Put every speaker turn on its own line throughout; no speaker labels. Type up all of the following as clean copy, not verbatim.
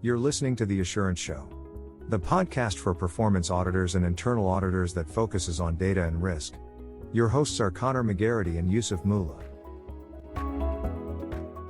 You're listening to The Assurance Show, the podcast for performance auditors and internal auditors that focuses on data and risk. Your hosts are Connor McGarity and Yusuf Mullah.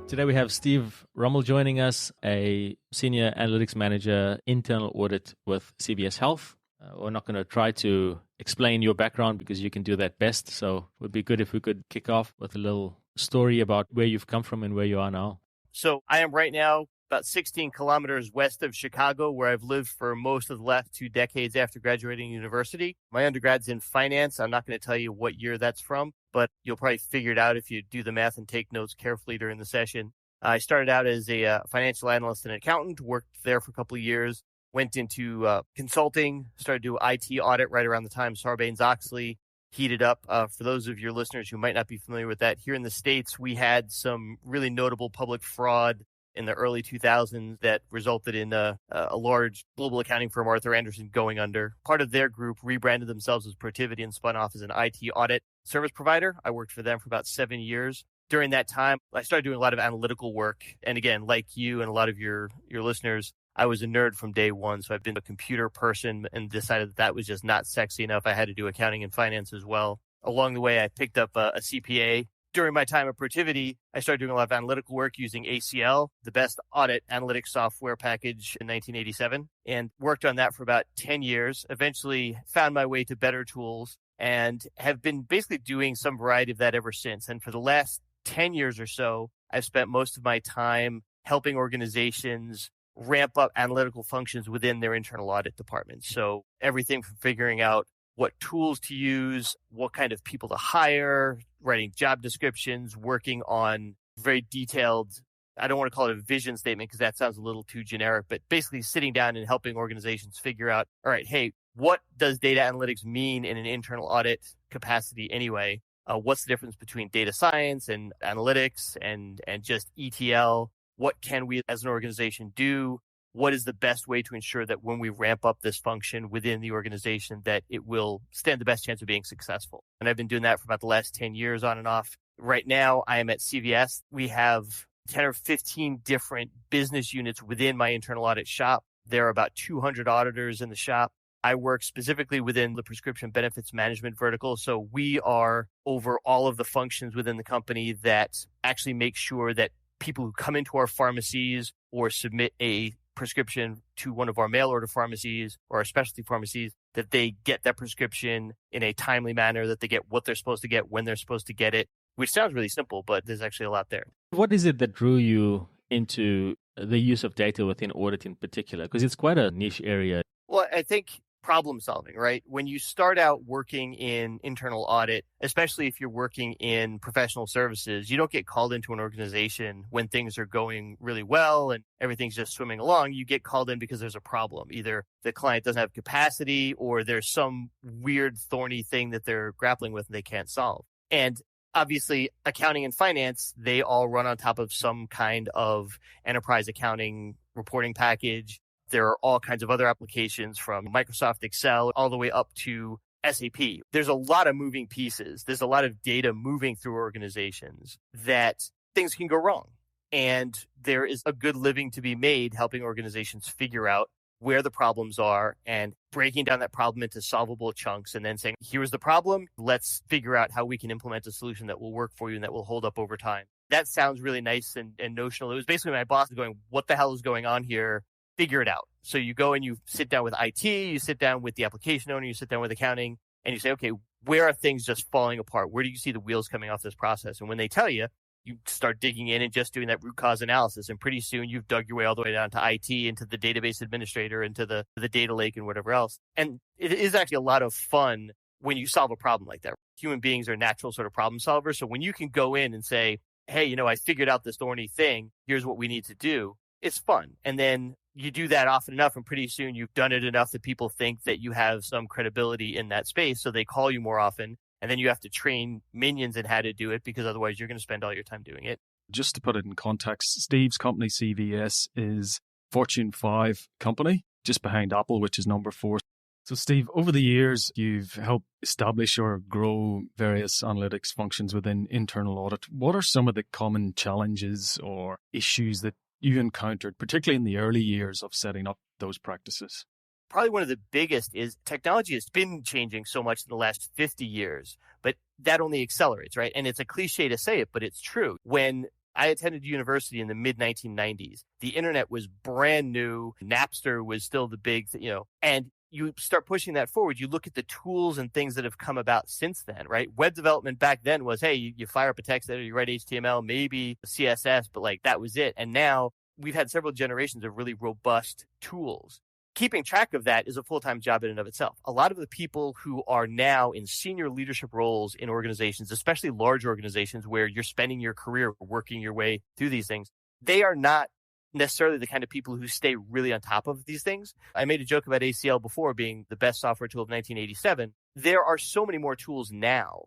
Today we have Steve Rummel joining us, a Senior Analytics Manager, Internal Audit with CVS Health. We're not going to try to explain your background because you can do that best. So it would be good if we could kick off with a little story about where you've come from and where you are now.
So I am right now about 16 kilometers west of Chicago, where I've lived for most of the last 2 decades after graduating university. My undergrad's in finance. I'm not going to tell you what year that's from, but you'll probably figure it out if you do the math and take notes carefully during the session. I started out as a financial analyst and accountant, worked there for a couple of years, went into consulting, started to do IT audit right around the time Sarbanes-Oxley heated up. For those of your listeners who might not be familiar with that, here in the States, we had some really notable public fraud in the early 2000s that resulted in a large global accounting firm, Arthur Andersen, going under. Part of their group rebranded themselves as Protiviti and spun off as an IT audit service provider. I worked for them for about 7 years. During that time, I started doing a lot of analytical work. And again, like you and a lot of your listeners, I was a nerd from day one. So I've been a computer person and decided that was just not sexy enough. I had to do accounting and finance as well. Along the way, I picked up a CPA. During my time at Protiviti, I started doing a lot of analytical work using ACL, the best audit analytics software package in 1987, and worked on that for about 10 years. Eventually found my way to better tools and have been basically doing some variety of that ever since. And for the last 10 years or so, I've spent most of my time helping organizations ramp up analytical functions within their internal audit departments. So everything from figuring out what tools to use, what kind of people to hire, writing job descriptions, working on very detailed, I don't want to call it a vision statement because that sounds a little too generic, but basically sitting down and helping organizations figure out, all right, hey, what does data analytics mean in an internal audit capacity anyway? What's the difference between data science and analytics and just ETL? What can we as an organization do? What is the best way to ensure that when we ramp up this function within the organization that it will stand the best chance of being successful? And I've been doing that for about the last 10 years on and off. Right now, I am at CVS. We have 10 or 15 different business units within my internal audit shop. There are about 200 auditors in the shop. I work specifically within the prescription benefits management vertical. So we are over all of the functions within the company that actually make sure that people who come into our pharmacies or submit a prescription to one of our mail order pharmacies or our specialty pharmacies, that they get that prescription in a timely manner, that they get what they're supposed to get when they're supposed to get it, which sounds really simple, but there's actually a lot there.
What is it that drew you into the use of data within audit in particular? Because it's quite a niche area.
Well, I think problem solving, right? When you start out working in internal audit, especially if you're working in professional services, you don't get called into an organization when things are going really well and everything's just swimming along. You get called in because there's a problem. Either the client doesn't have capacity or there's some weird thorny thing that they're grappling with and they can't solve. And obviously, accounting and finance, they all run on top of some kind of enterprise accounting reporting package. There are all kinds of other applications from Microsoft Excel all the way up to SAP. There's a lot of moving pieces. There's a lot of data moving through organizations that things can go wrong. And there is a good living to be made helping organizations figure out where the problems are and breaking down that problem into solvable chunks and then saying, here's the problem. Let's figure out how we can implement a solution that will work for you and that will hold up over time. That sounds really nice and notional. It was basically my boss going, what the hell is going on here? Figure it out. So you go and you sit down with IT, you sit down with the application owner, you sit down with accounting, and you say, okay, where are things just falling apart? Where do you see the wheels coming off this process? And when they tell you, you start digging in and just doing that root cause analysis. And pretty soon you've dug your way all the way down to IT, into the database administrator, into the data lake and whatever else. And it is actually a lot of fun when you solve a problem like that. Human beings are natural sort of problem solvers. So when you can go in and say, hey, I figured out this thorny thing. Here's what we need to do. It's fun. And then you do that often enough, and pretty soon you've done it enough that people think that you have some credibility in that space. So they call you more often. And then you have to train minions in how to do it because otherwise you're going to spend all your time doing it.
Just to put it in context, Steve's company, CVS, is Fortune 5 company, just behind Apple, which is number 4. So Steve, over the years, you've helped establish or grow various analytics functions within internal audit. What are some of the common challenges or issues that you encountered, particularly in the early years of setting up those practices?
Probably one of the biggest is technology has been changing so much in the last 50 years, but that only accelerates, right? And it's a cliche to say it, but it's true. When I attended university in the mid 1990s, the internet was brand new. Napster was still the big, and you start pushing that forward. You look at the tools and things that have come about since then, right? Web development back then was, hey, you fire up a text editor, you write HTML, maybe CSS, but like that was it. And now we've had several generations of really robust tools. Keeping track of that is a full-time job in and of itself. A lot of the people who are now in senior leadership roles in organizations, especially large organizations where you're spending your career working your way through these things, they are not necessarily the kind of people who stay really on top of these things. I made a joke about ACL before being the best software tool of 1987. There are so many more tools now.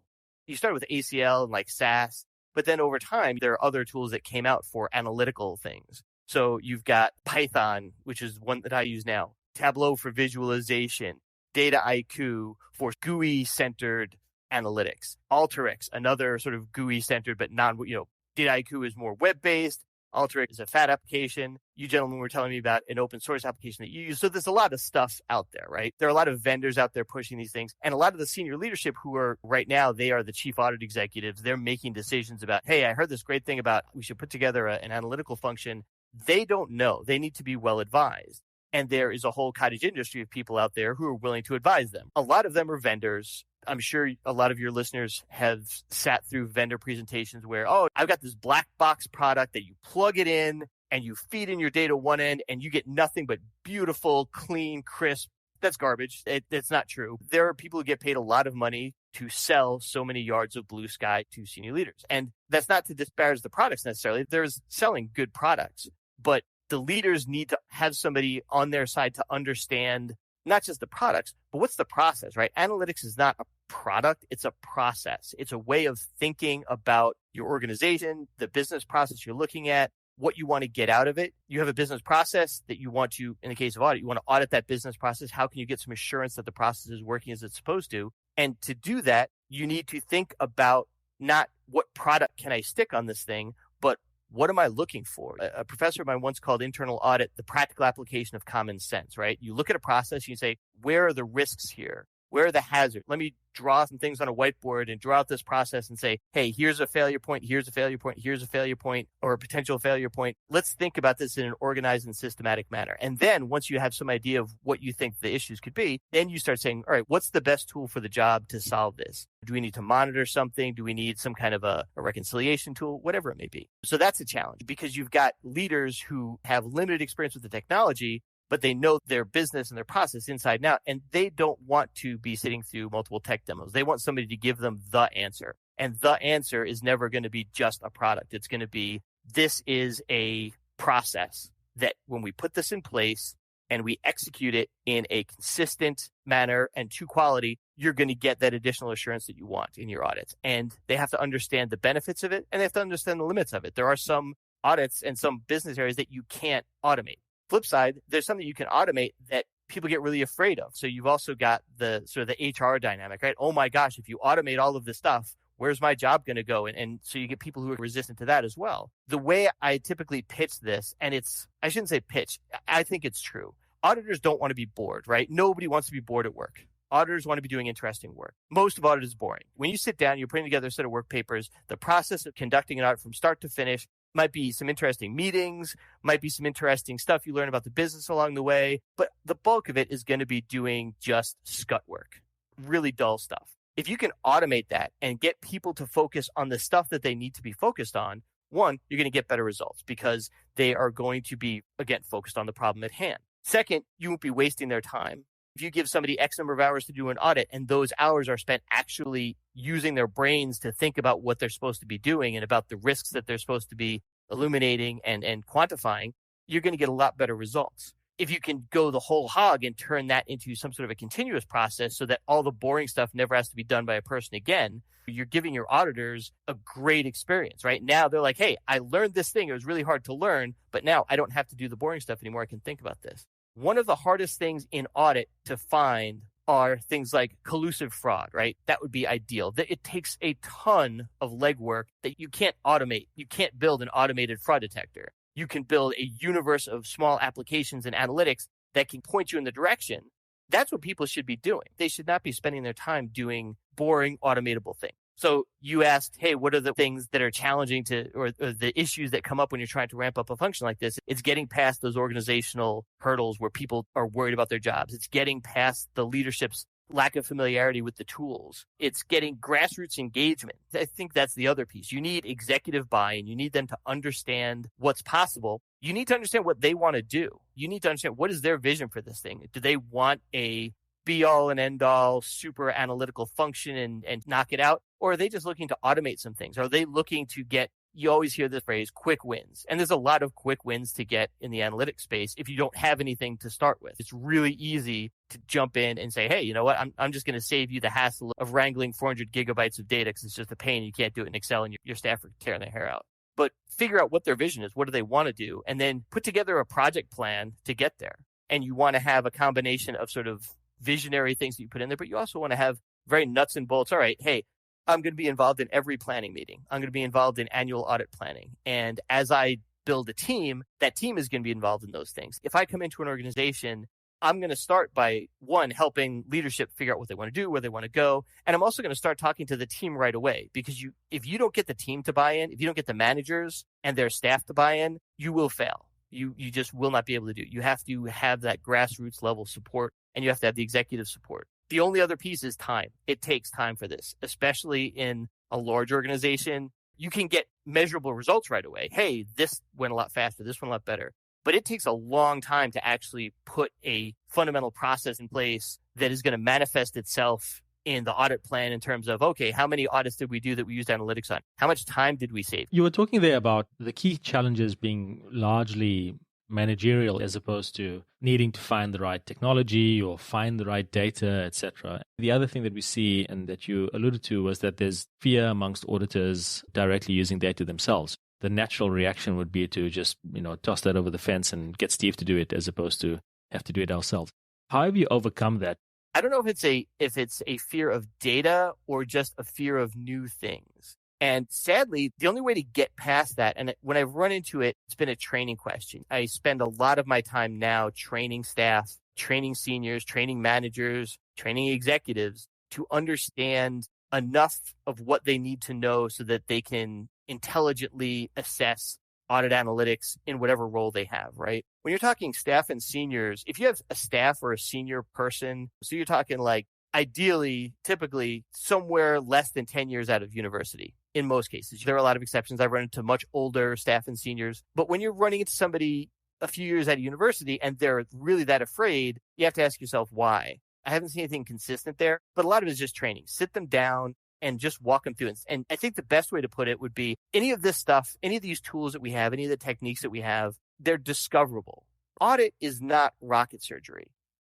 You started with ACL and like SAS, but then over time, there are other tools that came out for analytical things. So you've got Python, which is one that I use now, Tableau for visualization, Data IQ for GUI-centered analytics, Alteryx, another sort of GUI-centered, but Data IQ is more web-based. Alteryx is a fat application. You gentlemen were telling me about an open source application that you use. So there's a lot of stuff out there, right? There are a lot of vendors out there pushing these things. And a lot of the senior leadership who are right now, they are the chief audit executives. They're making decisions about, hey, I heard this great thing about we should put together an analytical function. They don't know. They need to be well advised. And there is a whole cottage industry of people out there who are willing to advise them. A lot of them are vendors. I'm sure a lot of your listeners have sat through vendor presentations where, oh, I've got this black box product that you plug it in and you feed in your data one end and you get nothing but beautiful, clean, crisp. That's garbage. It's not true. There are people who get paid a lot of money to sell so many yards of blue sky to senior leaders. And that's not to disparage the products necessarily. There's selling good products, but the leaders need to have somebody on their side to understand not just the products, but what's the process, right? Analytics is not a product. It's a process. It's a way of thinking about your organization, the business process you're looking at, what you want to get out of it. You have a business process that you want to, in the case of audit, you want to audit that business process. How can you get some assurance that the process is working as it's supposed to? And to do that, you need to think about not what product can I stick on this thing, but what am I looking for? A professor of mine once called internal audit the practical application of common sense, right? You look at a process, you say, where are the risks here? Where are the hazards? Let me draw some things on a whiteboard and draw out this process and say, hey, here's a failure point, here's a failure point, here's a failure point, or a potential failure point. Let's think about this in an organized and systematic manner. And then once you have some idea of what you think the issues could be, then you start saying, all right, what's the best tool for the job to solve this? Do we need to monitor something? Do we need some kind of a reconciliation tool? Whatever it may be. So that's a challenge because you've got leaders who have limited experience with the technology, but they know their business and their process inside and out, and they don't want to be sitting through multiple tech demos. They want somebody to give them the answer. And the answer is never going to be just a product. It's going to be, this is a process that when we put this in place and we execute it in a consistent manner and to quality, you're going to get that additional assurance that you want in your audits. And they have to understand the benefits of it, and they have to understand the limits of it. There are some audits and some business areas that you can't automate. Flip side, there's something you can automate that people get really afraid of. So you've also got the sort of the HR dynamic, right? Oh my gosh, if you automate all of this stuff, where's my job going to go? And so you get people who are resistant to that as well. The way I typically pitch this, and I shouldn't say pitch, I think it's true. Auditors don't want to be bored, right? Nobody wants to be bored at work. Auditors want to be doing interesting work. Most of audit is boring. When you sit down, you're putting together a set of work papers, the process of conducting an audit from start to finish might be some interesting meetings, might be some interesting stuff you learn about the business along the way, but the bulk of it is going to be doing just scut work, really dull stuff. If you can automate that and get people to focus on the stuff that they need to be focused on, one, you're going to get better results because they are going to be, again, focused on the problem at hand. Second, you won't be wasting their time. If you give somebody X number of hours to do an audit and those hours are spent actually using their brains to think about what they're supposed to be doing and about the risks that they're supposed to be illuminating and quantifying, you're going to get a lot better results. If you can go the whole hog and turn that into some sort of a continuous process so that all the boring stuff never has to be done by a person again, you're giving your auditors a great experience, right? Now they're like, hey, I learned this thing. It was really hard to learn, but now I don't have to do the boring stuff anymore. I can think about this. One of the hardest things in audit to find are things like collusive fraud, right? That would be ideal. It takes a ton of legwork that you can't automate. You can't build an automated fraud detector. you can build a universe of small applications and analytics that can point you in the direction. That's what people should be doing. They should not be spending their time doing boring, automatable things. So you asked, hey, what are the things that are challenging or the issues that come up when you're trying to ramp up a function like this? It's getting past those organizational hurdles where people are worried about their jobs. It's getting past the leadership's lack of familiarity with the tools. It's getting grassroots engagement. I think that's the other piece. You need executive buy-in. You need them to understand what's possible. You need to understand what they want to do. You need to understand what is their vision for this thing. Do they want a be-all and end-all super analytical function and knock it out? Or are they just looking to automate some things? Are they looking to get, you always hear the phrase, quick wins. And there's a lot of quick wins to get in the analytics space if you don't have anything to start with. It's really easy to jump in and say, hey, you know what? I'm just going to save you the hassle of wrangling 400 gigabytes of data because it's just a pain. You can't do it in Excel and your staff are tearing their hair out. But figure out what their vision is. What do they want to do? And then put together a project plan to get there. And you want to have a combination of sort of visionary things that you put in there, but you also want to have very nuts and bolts. All right, hey, I'm going to be involved in every planning meeting. I'm going to be involved in annual audit planning. And as I build a team, that team is going to be involved in those things. If I come into an organization, I'm going to start by, one, helping leadership figure out what they want to do, where they want to go. And I'm also going to start talking to the team right away, because if you don't get the team to buy in, if you don't get the managers and their staff to buy in, you will fail. You just will not be able to do it. You have to have that grassroots level support, and you have to have the executive support. The only other piece is time. It takes time for this, especially in a large organization. You can get measurable results right away. Hey, this went a lot faster. This went a lot better. But it takes a long time to actually put a fundamental process in place that is going to manifest itself in the audit plan in terms of, okay, how many audits did we do that we used analytics on? How much time did we save?
You were talking there about the key challenges being largely managerial as opposed to needing to find the right technology or find the right data, etc. The other thing that we see and that you alluded to was that there's fear amongst auditors directly using data themselves. The natural reaction would be to just, toss that over the fence and get Steve to do it as opposed to have to do it ourselves. How have you overcome that?
I don't know if it's a fear of data or just a fear of new things. And sadly, the only way to get past that, and when I've run into it, it's been a training question. I spend a lot of my time now training staff, training seniors, training managers, training executives to understand enough of what they need to know so that they can intelligently assess audit analytics in whatever role they have, right? When you're talking staff and seniors, if you have a staff or a senior person, so you're talking like ideally, typically somewhere less than 10 years out of university. In most cases, there are a lot of exceptions. I've run into much older staff and seniors, but when you're running into somebody a few years out of university and they're really that afraid, you have to ask yourself why. I haven't seen anything consistent there, but a lot of it is just training. Sit them down and just walk them through. And I think the best way to put it would be any of this stuff, any of these tools that we have, any of the techniques that we have, they're discoverable. Audit is not rocket surgery.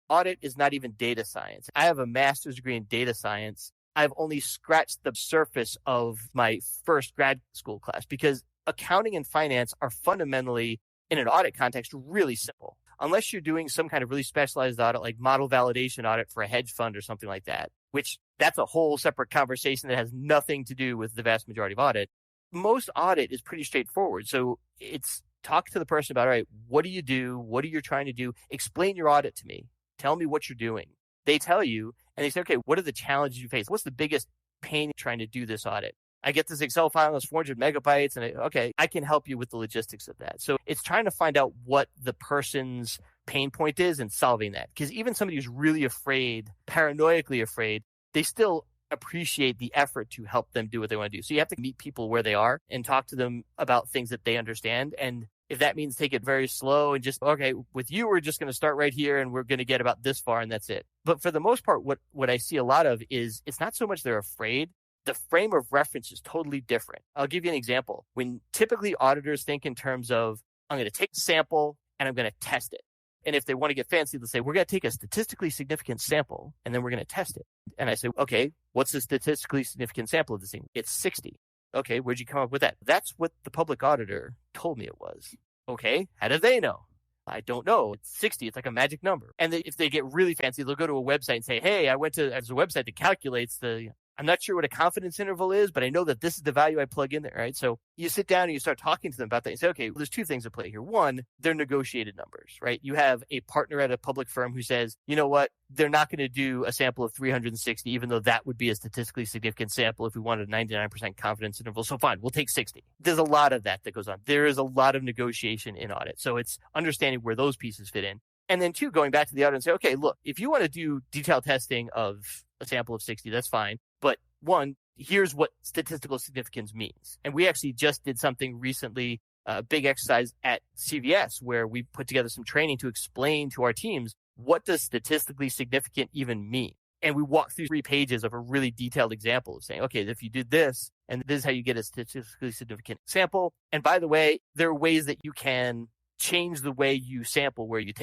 Audit is not even data science. I have a master's degree in data science. I've only scratched the surface of my first grad school class because accounting and finance are fundamentally, in an audit context, really simple. Unless you're doing some kind of really specialized audit like model validation audit for a hedge fund or something like that, which that's a whole separate conversation that has nothing to do with the vast majority of audit. Most audit is pretty straightforward. So it's talk to the person about, all right, what do you do? What are you trying to do? Explain your audit to me. Tell me what you're doing. They tell you and they say, okay, what are the challenges you face? What's the biggest pain trying to do this audit? I get this Excel file that's 400 megabytes and I can help you with the logistics of that. So it's trying to find out what the person's pain point is and solving that. Because even somebody who's really afraid, paranoidally afraid, they still appreciate the effort to help them do what they want to do. So you have to meet people where they are and talk to them about things that they understand. And if that means take it very slow and just, okay, with you, we're just going to start right here and we're going to get about this far and that's it. But for the most part, what I see a lot of is it's not so much they're afraid. The frame of reference is totally different. I'll give you an example. When typically auditors think in terms of, I'm going to take a sample and I'm going to test it. And if they want to get fancy, they'll say, we're going to take a statistically significant sample and then we're going to test it. And I say, okay, what's the statistically significant sample of this thing? It's 60. Okay, where'd you come up with that? That's what the public auditor told me it was. Okay, how do they know? I don't know. It's 60. It's like a magic number. And if they get really fancy, they'll go to a website and say, hey, there's a website that calculates the I'm not sure what a confidence interval is, but I know that this is the value I plug in there, right? So you sit down and you start talking to them about that. You say, okay, well, there's two things at play here. One, they're negotiated numbers, right? You have a partner at a public firm who says, you know what, they're not going to do a sample of 360, even though that would be a statistically significant sample if we wanted a 99% confidence interval. So fine, we'll take 60. There's a lot of that goes on. There is a lot of negotiation in audit. So it's understanding where those pieces fit in. And then two, going back to the audit and say, okay, look, if you want to do detailed testing of a sample of 60, that's fine. But one, here's what statistical significance means. And we actually just did something recently, a big exercise at CVS, where we put together some training to explain to our teams, what does statistically significant even mean? And we walked through 3 pages of a really detailed example of saying, okay, if you did this, and this is how you get a statistically significant sample. And by the way, there are ways that you can change the way you sample, where you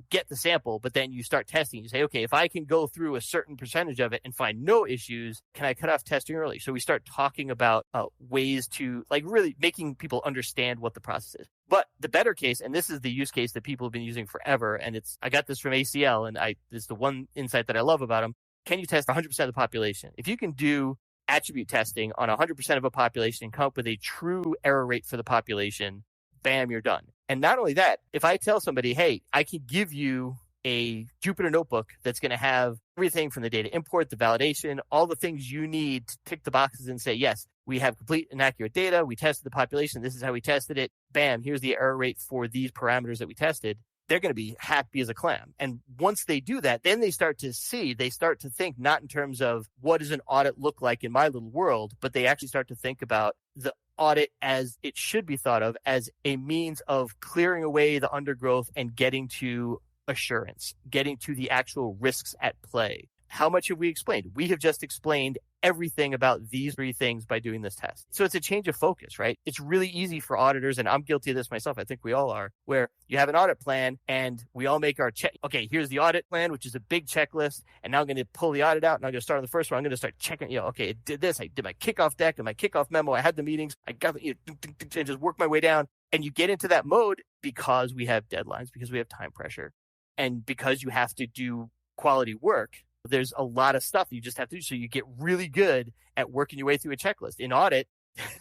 get the sample, but then you start testing. You say, okay, if I can go through a certain percentage of it and find no issues, can I cut off testing early? So we start talking about ways to really making people understand what the process is. But the better case, and this is the use case that people have been using forever, and I got this from ACL, and it's the one insight that I love about them. Can you test 100% of the population? If you can do attribute testing on 100% of a population and come up with a true error rate for the population, bam, you're done. And not only that, if I tell somebody, hey, I can give you a Jupyter notebook that's going to have everything from the data import, the validation, all the things you need to tick the boxes and say, yes, we have complete and accurate data. We tested the population. This is how we tested it. Bam, here's the error rate for these parameters that we tested. They're going to be happy as a clam. And once they do that, then they start to think not in terms of what does an audit look like in my little world, but they actually start to think about the audit as it should be thought of, as a means of clearing away the undergrowth and getting to assurance, getting to the actual risks at play. How much have we explained? We have just explained everything about these 3 things by doing this test. So it's a change of focus, right? It's really easy for auditors, and I'm guilty of this myself. I think we all are, where you have an audit plan and we all make our check. Okay, here's the audit plan, which is a big checklist. And now I'm going to pull the audit out and I'm going to start on the first one. I'm going to start checking, okay, I did this. I did my kickoff deck and my kickoff memo. I had the meetings. I got and just work my way down. And you get into that mode because we have deadlines, because we have time pressure, and because you have to do quality work. There's a lot of stuff you just have to do. So you get really good at working your way through a checklist. In audit,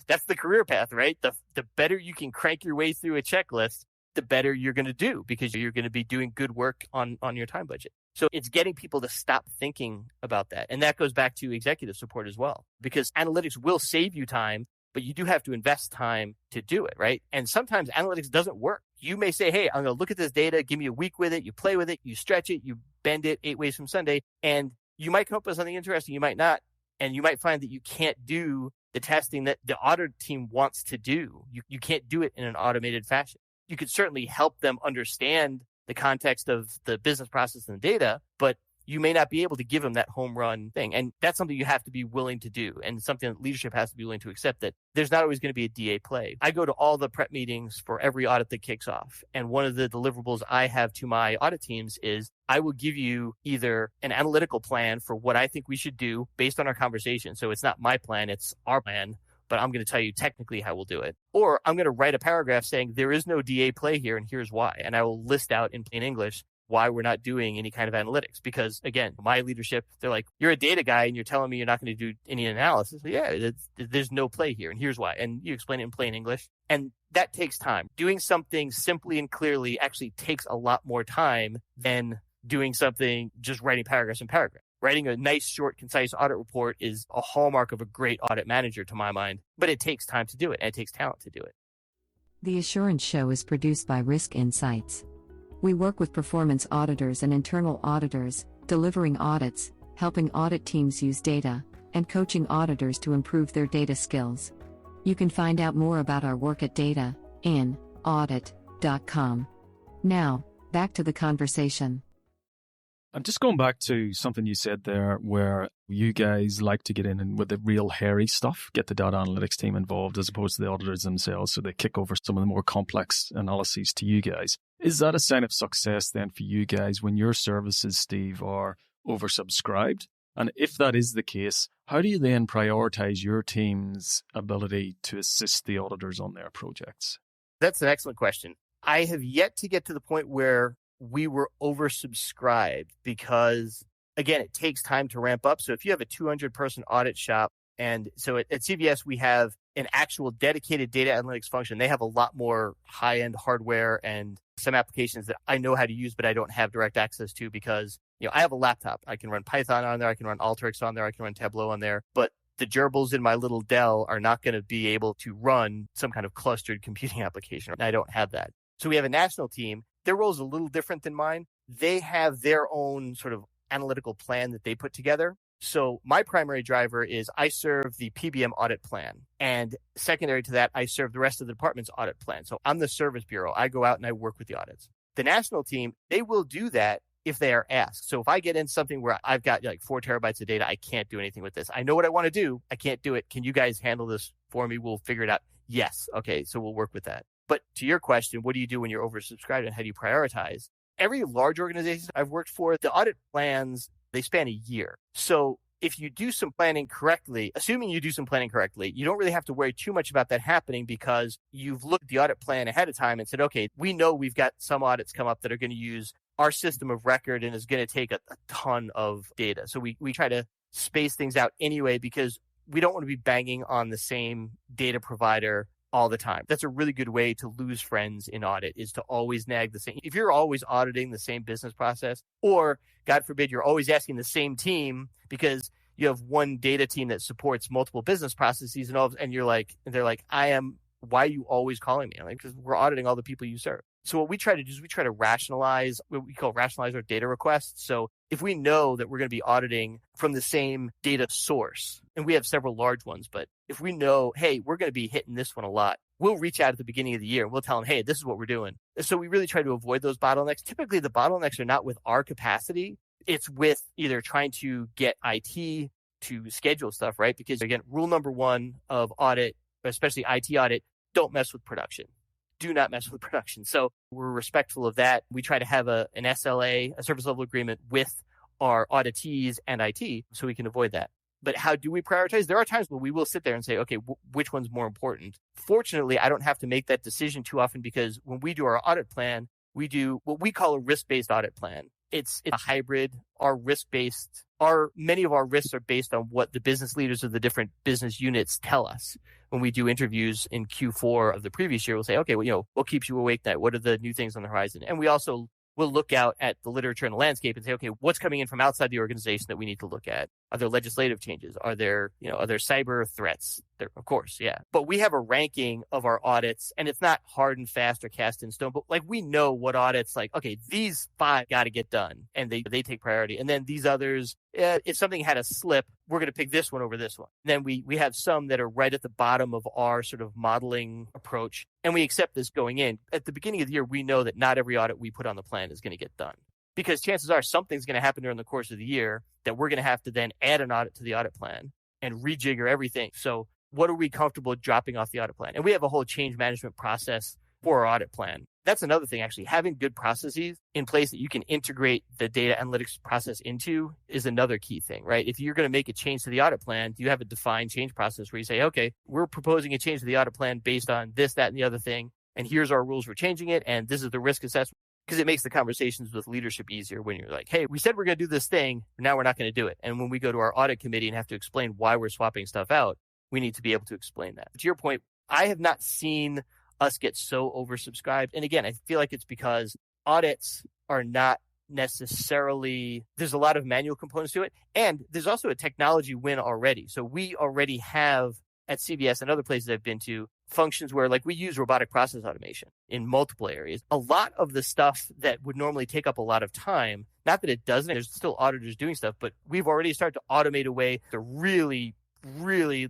that's the career path, right? The better you can crank your way through a checklist, the better you're going to do, because you're going to be doing good work on your time budget. So it's getting people to stop thinking about that. And that goes back to executive support as well, because analytics will save you time, but you do have to invest time to do it, right? And sometimes analytics doesn't work. You may say, hey, I'm going to look at this data, give me a week with it, you play with it, you stretch it, you bend it 8 ways from Sunday, and you might come up with something interesting, you might not, and you might find that you can't do the testing that the audit team wants to do. You can't do it in an automated fashion. You could certainly help them understand the context of the business process and the data, but you may not be able to give them that home run thing. And that's something you have to be willing to do, and something that leadership has to be willing to accept, that there's not always going to be a DA play. I go to all the prep meetings for every audit that kicks off. And one of the deliverables I have to my audit teams is I will give you either an analytical plan for what I think we should do based on our conversation. So it's not my plan, it's our plan, but I'm going to tell you technically how we'll do it. Or I'm going to write a paragraph saying there is no DA play here and here's why. And I will list out in plain English why we're not doing any kind of analytics. Because again, my leadership, they're like, you're a data guy and you're telling me you're not going to do any analysis. Yeah, there's no play here and here's why. And you explain it in plain English. And that takes time. Doing something simply and clearly actually takes a lot more time than doing something, just writing paragraphs and paragraphs. Writing a nice, short, concise audit report is a hallmark of a great audit manager, to my mind, but it takes time to do it, and it takes talent to do it.
The Assurance Show is produced by Risk Insights. We work with performance auditors and internal auditors, delivering audits, helping audit teams use data, and coaching auditors to improve their data skills. You can find out more about our work at data-in-audit.com. Now, back to the conversation.
I'm just going back to something you said there, where you guys like to get in and with the real hairy stuff, get the data analytics team involved as opposed to the auditors themselves, so they kick over some of the more complex analyses to you guys. Is that a sign of success then for you guys when your services, Steve, are oversubscribed? And if that is the case, how do you then prioritize your team's ability to assist the auditors on their projects?
That's an excellent question. I have yet to get to the point where we were oversubscribed, because again, it takes time to ramp up. So if you have a 200-person audit shop, and so at CVS, we have an actual dedicated data analytics function. They have a lot more high-end hardware and some applications that I know how to use, but I don't have direct access to because, I have a laptop. I can run Python on there. I can run Alteryx on there. I can run Tableau on there. But the gerbils in my little Dell are not going to be able to run some kind of clustered computing application. I don't have that. So we have a national team. Their role is a little different than mine. They have their own sort of analytical plan that they put together. So my primary driver is I serve the PBM audit plan. And secondary to that, I serve the rest of the department's audit plan. So I'm the service bureau. I go out and I work with the audits. The national team, they will do that if they are asked. So if I get in something where I've got like 4 terabytes of data, I can't do anything with this. I know what I want to do. I can't do it. Can you guys handle this for me? We'll figure it out. Yes. Okay. So we'll work with that. But to your question, what do you do when you're oversubscribed and how do you prioritize? Every large organization I've worked for, the audit plans, they span a year. So if you do some planning correctly, assuming you do some planning correctly, you don't really have to worry too much about that happening because you've looked at the audit plan ahead of time and said, okay, we know we've got some audits come up that are going to use our system of record and is going to take a ton of data. So we try to space things out anyway because we don't want to be banging on the same data provider all the time. That's a really good way to lose friends in audit is to always nag the same. If you're always auditing the same business process, or God forbid, you're always asking the same team because you have one data team that supports multiple business processes and they're like, why are you always calling me? I'm like, because we're auditing all the people you serve. So what we try to do is we try to rationalize what we call rationalize our data requests. So if we know that we're going to be auditing from the same data source, and we have several large ones, but if we know, hey, we're going to be hitting this one a lot, we'll reach out at the beginning of the year and we'll tell them, hey, this is what we're doing. So we really try to avoid those bottlenecks. Typically, the bottlenecks are not with our capacity. It's with either trying to get IT to schedule stuff, right? Because again, rule number 1 of audit, especially IT audit, don't mess with production. Do not mess with production. So we're respectful of that. We try to have an SLA, a service level agreement with our auditees and IT so we can avoid that. But how do we prioritize? There are times where we will sit there and say, okay, which one's more important? Fortunately, I don't have to make that decision too often because when we do our audit plan, we do what we call a risk-based audit plan. It's a hybrid. Many of our risks are based on what the business leaders of the different business units tell us. When we do interviews in Q4 of the previous year, we'll say, okay, well, what keeps you awake tonight? What are the new things on the horizon? And we also will look out at the literature and the landscape and say, okay, what's coming in from outside the organization that we need to look at? Are there legislative changes? Are there cyber threats? There, of course, yeah. But we have a ranking of our audits, and it's not hard and fast or cast in stone. But like we know what audits, like, okay, these 5 got to get done, and they take priority. And then these others, if something had a slip, we're going to pick this one over this one. And then we have some that are right at the bottom of our sort of modeling approach, and we accept this going in. At the beginning of the year, we know that not every audit we put on the plan is going to get done. Because chances are something's going to happen during the course of the year that we're going to have to then add an audit to the audit plan and rejigger everything. So what are we comfortable dropping off the audit plan? And we have a whole change management process for our audit plan. That's another thing, actually. Having good processes in place that you can integrate the data analytics process into is another key thing, right? If you're going to make a change to the audit plan, you have a defined change process where you say, okay, we're proposing a change to the audit plan based on this, that, and the other thing. And here's our rules for changing it. And this is the risk assessment. Because it makes the conversations with leadership easier when you're like, hey, we said we're going to do this thing. Now we're not going to do it. And when we go to our audit committee and have to explain why we're swapping stuff out, we need to be able to explain that. To your point, I have not seen us get so oversubscribed. And again, I feel like it's because audits are not necessarily, there's a lot of manual components to it. And there's also a technology win already. So we already have at CVS and other places I've been to functions where like we use robotic process automation in multiple areas. A lot of the stuff that would normally take up a lot of time, not that it doesn't, there's still auditors doing stuff, but we've already started to automate away to really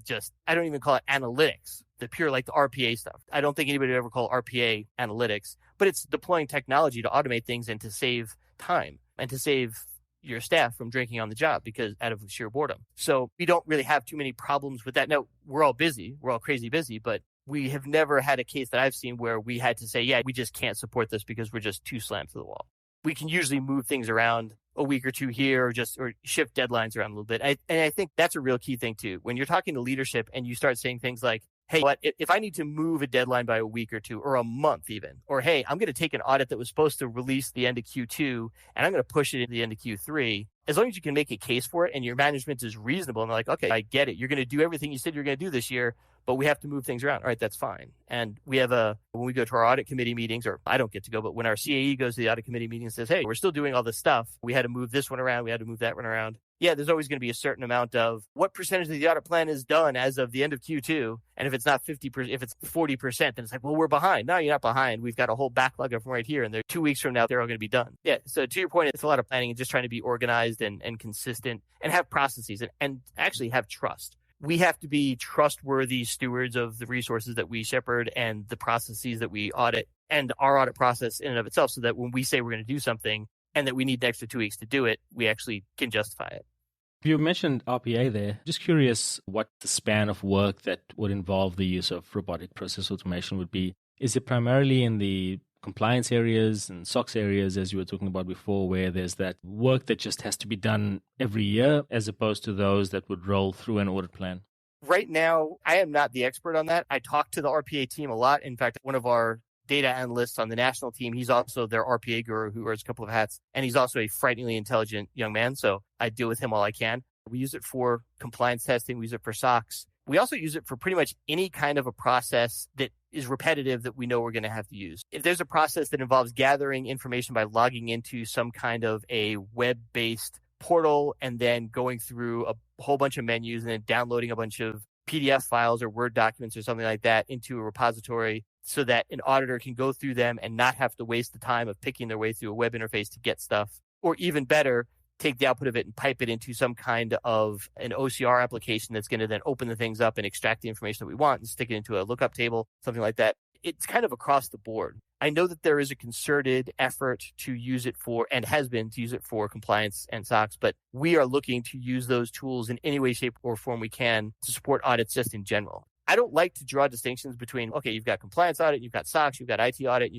just, I don't even call it analytics, the pure like the RPA stuff. I don't think anybody would ever call RPA analytics, but it's deploying technology to automate things and to save time and to save your staff from drinking on the job because out of sheer boredom. So we don't really have too many problems with that. Now, we're all busy. We're all crazy busy, but we have never had a case that I've seen where we had to say, yeah, we just can't support this because we're just too slammed to the wall. We can usually move things around a week or two here or shift deadlines around a little bit. And I think that's a real key thing too. When you're talking to leadership and you start saying things like, hey, what if I need to move a deadline by a week or two or a month even, or hey, I'm going to take an audit that was supposed to release the end of Q2 and I'm going to push it in the end of Q3 as long as you can make a case for it and your management is reasonable and they're like, okay, I get it. You're going to do everything you said you're going to do this year, but we have to move things around. All right, that's fine. And we have when we go to our audit committee meetings, or I don't get to go, but when our CAE goes to the audit committee meeting and says, hey, we're still doing all this stuff. We had to move this one around. We had to move that one around. Yeah, there's always going to be a certain amount of what percentage of the audit plan is done as of the end of Q2. And if it's not 50%, if it's 40%, then it's like, well, we're behind. No, you're not behind. We've got a whole backlog of them right here. And they're 2 weeks from now, they're all going to be done. Yeah. So to your point, it's a lot of planning and just trying to be organized and consistent and have processes and actually have trust. We have to be trustworthy stewards of the resources that we shepherd and the processes that we audit and our audit process in and of itself, so that when we say we're going to do something and that we need an extra 2 weeks to do it, we actually can justify it.
You mentioned RPA there. Just curious what the span of work that would involve the use of robotic process automation would be. Is it primarily in the compliance areas and SOX areas, as you were talking about before, where there's that work that just has to be done every year, as opposed to those that would roll through an audit plan?
Right now, I am not the expert on that. I talk to the RPA team a lot. In fact, one of our data analysts on the national team, he's also their RPA guru who wears a couple of hats, and he's also a frighteningly intelligent young man. So I deal with him all I can. We use it for compliance testing. We use it for SOX. We also use it for pretty much any kind of a process that is repetitive that we know we're going to have to use. If there's a process that involves gathering information by logging into some kind of a web-based portal and then going through a whole bunch of menus and then downloading a bunch of PDF files or Word documents or something like that into a repository so that an auditor can go through them and not have to waste the time of picking their way through a web interface to get stuff. Or even better, take the output of it and pipe it into some kind of an OCR application that's going to then open the things up and extract the information that we want and stick it into a lookup table, something like that. It's kind of across the board. I know that there is a concerted effort to use it for, and has been to use it for, compliance and SOX, but we are looking to use those tools in any way, shape, or form we can to support audits just in general. I don't like to draw distinctions between, okay, you've got compliance audit, you've got SOX, you've got IT audit,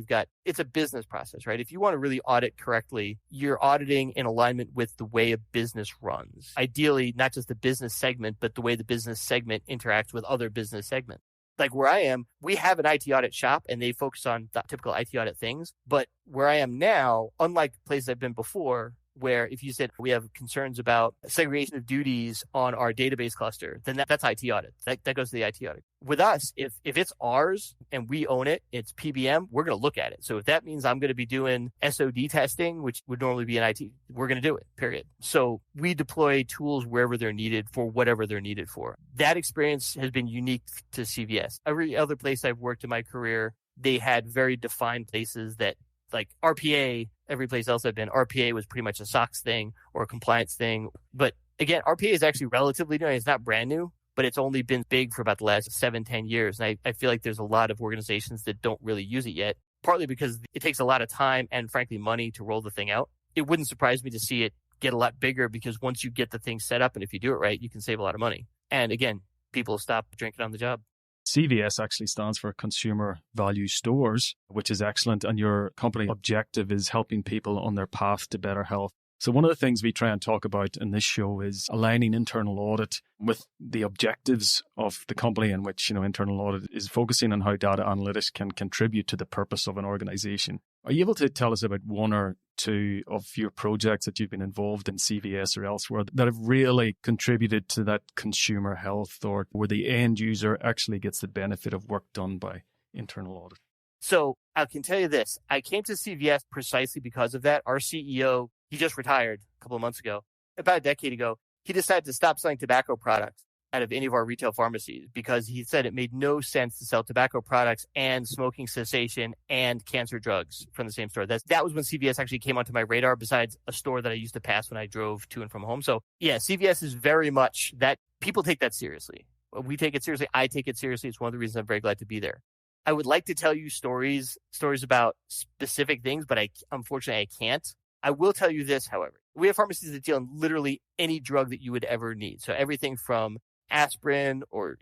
it's a business process, right? If you want to really audit correctly, you're auditing in alignment with the way a business runs. Ideally, not just the business segment, but the way the business segment interacts with other business segments. Like where I am, we have an IT audit shop and they focus on the typical IT audit things. But where I am now, unlike the places I've been before, where if you said we have concerns about segregation of duties on our database cluster, then that's IT audit. That goes to the IT audit. With us, if it's ours and we own it, it's PBM, we're going to look at it. So if that means I'm going to be doing SOD testing, which would normally be in IT, we're going to do it, period. So we deploy tools wherever they're needed for whatever they're needed for. That experience has been unique to CVS. Every other place I've worked in my career, they had very defined places that, like RPA, every place else I've been, RPA was pretty much a SOX thing or a compliance thing. But again, RPA is actually relatively new. It's not brand new, but it's only been big for about the last 7-10 years. And I feel like there's a lot of organizations that don't really use it yet, partly because it takes a lot of time and frankly money to roll the thing out. It wouldn't surprise me to see it get a lot bigger because once you get the thing set up and if you do it right, you can save a lot of money. And again, people stop drinking on the job.
CVS actually stands for Consumer Value Stores, which is excellent. And your company objective is helping people on their path to better health. So one of the things we try and talk about in this show is aligning internal audit with the objectives of the company, in which, internal audit is focusing on how data analytics can contribute to the purpose of an organization. Are you able to tell us about one or two of your projects that you've been involved in CVS or elsewhere that have really contributed to that consumer health, or where the end user actually gets the benefit of work done by internal audit?
So I can tell you this. I came to CVS precisely because of that. Our CEO, he just retired a couple of months ago. About a decade ago, he decided to stop selling tobacco products out of any of our retail pharmacies because he said it made no sense to sell tobacco products and smoking cessation and cancer drugs from the same store. That was when CVS actually came onto my radar, besides a store that I used to pass when I drove to and from home. So yeah, CVS is very much that. People take that seriously. We take it seriously. I take it seriously. It's one of the reasons I'm very glad to be there. I would like to tell you stories about specific things, but unfortunately I can't. I will tell you this, however. We have pharmacies that deal in literally any drug that you would ever need. So everything from aspirin or,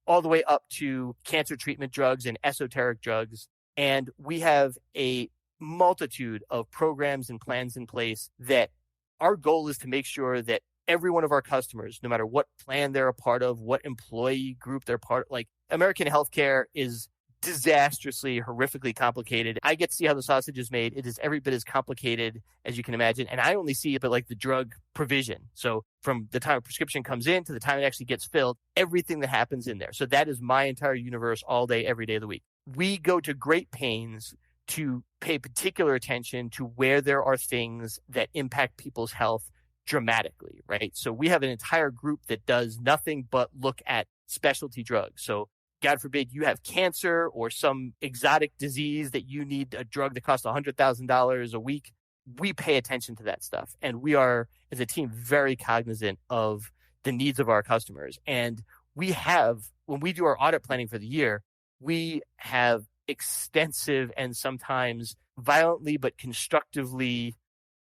all the way up to cancer treatment drugs and esoteric drugs. And we have a multitude of programs and plans in place that our goal is to make sure that every one of our customers, no matter what plan they're a part of, what employee group they're part of, like American healthcare is disastrously, horrifically complicated. I get to see how the sausage is made. It is every bit as complicated as you can imagine. And I only see it, but like the drug provision. So from the time a prescription comes in to the time it actually gets filled, everything that happens in there. So that is my entire universe all day, every day of the week. We go to great pains to pay particular attention to where there are things that impact people's health dramatically, right? So we have an entire group that does nothing but look at specialty drugs. So God forbid you have cancer or some exotic disease that you need a drug that costs $100,000 a week. We pay attention to that stuff. And we are, as a team, very cognizant of the needs of our customers. And we have, when we do our audit planning for the year, we have extensive and sometimes violently but constructively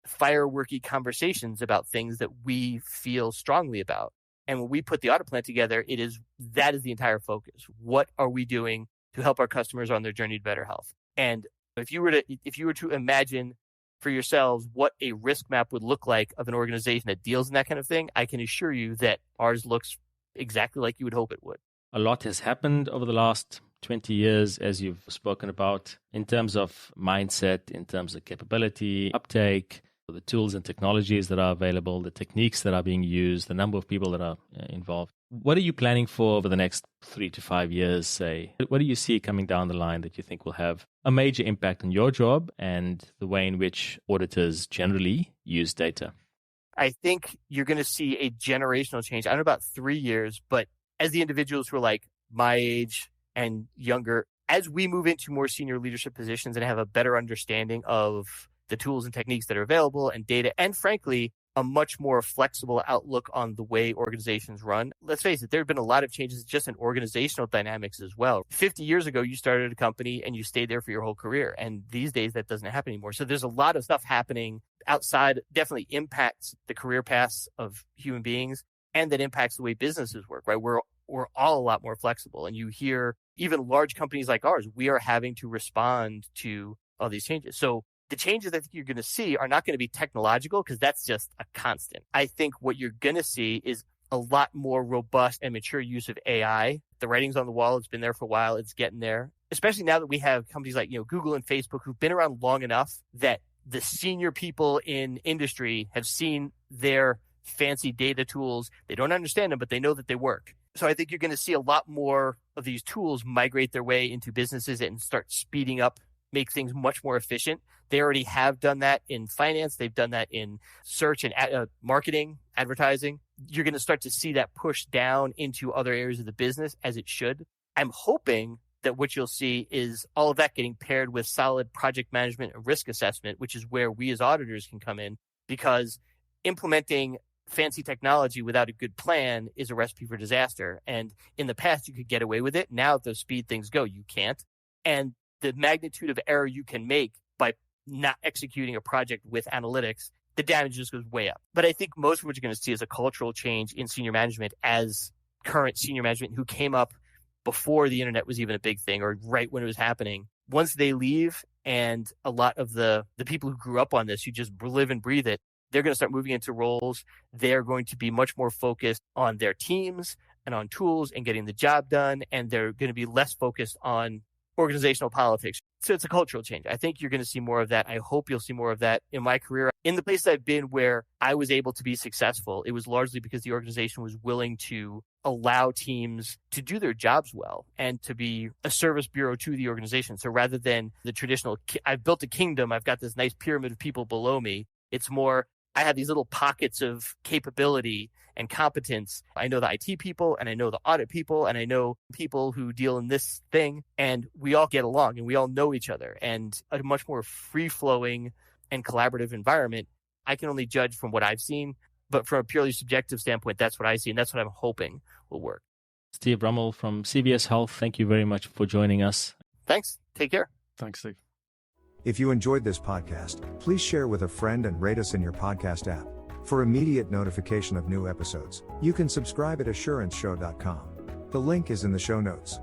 fireworky conversations about things that we feel strongly about. And when we put the audit plan together, that is the entire focus. What are we doing to help our customers on their journey to better health? And if you were to imagine for yourselves what a risk map would look like of an organization that deals in that kind of thing, I can assure you that ours looks exactly like you would hope it would.
A lot has happened over the last 20 years, as you've spoken about, in terms of mindset, in terms of capability, uptake, the tools and technologies that are available, the techniques that are being used, the number of people that are involved. What are you planning for over the next 3 to 5 years, say? What do you see coming down the line that you think will have a major impact on your job and the way in which auditors generally use data?
I think you're going to see a generational change. I don't know about 3 years, but as the individuals who are like my age and younger, as we move into more senior leadership positions and have a better understanding of the tools and techniques that are available and data, and frankly, a much more flexible outlook on the way organizations run. Let's face it, there have been a lot of changes just in organizational dynamics as well. 50 years ago, you started a company and you stayed there for your whole career. And these days, that doesn't happen anymore. So there's a lot of stuff happening outside, definitely impacts the career paths of human beings, and that impacts the way businesses work, right? We're all a lot more flexible. And you hear even large companies like ours, we are having to respond to all these changes. So the changes I think you're going to see are not going to be technological because that's just a constant. I think what you're going to see is a lot more robust and mature use of AI. The writing's on the wall. It's been there for a while. It's getting there, especially now that we have companies like Google and Facebook who've been around long enough that the senior people in industry have seen their fancy data tools. They don't understand them, but they know that they work. So I think you're going to see a lot more of these tools migrate their way into businesses and start speeding up, make things much more efficient. They already have done that in finance. They've done that in search and marketing, advertising. You're going to start to see that push down into other areas of the business as it should. I'm hoping that what you'll see is all of that getting paired with solid project management and risk assessment, which is where we as auditors can come in, because implementing fancy technology without a good plan is a recipe for disaster. And in the past, you could get away with it. Now, at the speed things go, you can't. And the magnitude of error you can make by not executing a project with analytics, the damage just goes way up. But I think most of what you're going to see is a cultural change in senior management as current senior management who came up before the internet was even a big thing or right when it was happening. Once they leave, and a lot of the people who grew up on this, who just live and breathe it, they're going to start moving into roles. They're going to be much more focused on their teams and on tools and getting the job done. And they're going to be less focused on organizational politics. So it's a cultural change. I think you're going to see more of that. I hope you'll see more of that in my career. In the place I've been where I was able to be successful, it was largely because the organization was willing to allow teams to do their jobs well and to be a service bureau to the organization. So rather than the traditional, I've built a kingdom, I've got this nice pyramid of people below me, it's more, I have these little pockets of capability and competence. I know the IT people and I know the audit people and I know people who deal in this thing, and we all get along and we all know each other, and a much more free-flowing and collaborative environment. I can only judge from what I've seen, but from a purely subjective standpoint, that's what I see and that's what I'm hoping will work.
Steve Rummel from CVS Health, thank you very much for joining us.
Thanks. Take care.
Thanks, Steve.
If you enjoyed this podcast, please share with a friend and rate us in your podcast app. For immediate notification of new episodes, you can subscribe at assuranceshow.com. The link is in the show notes.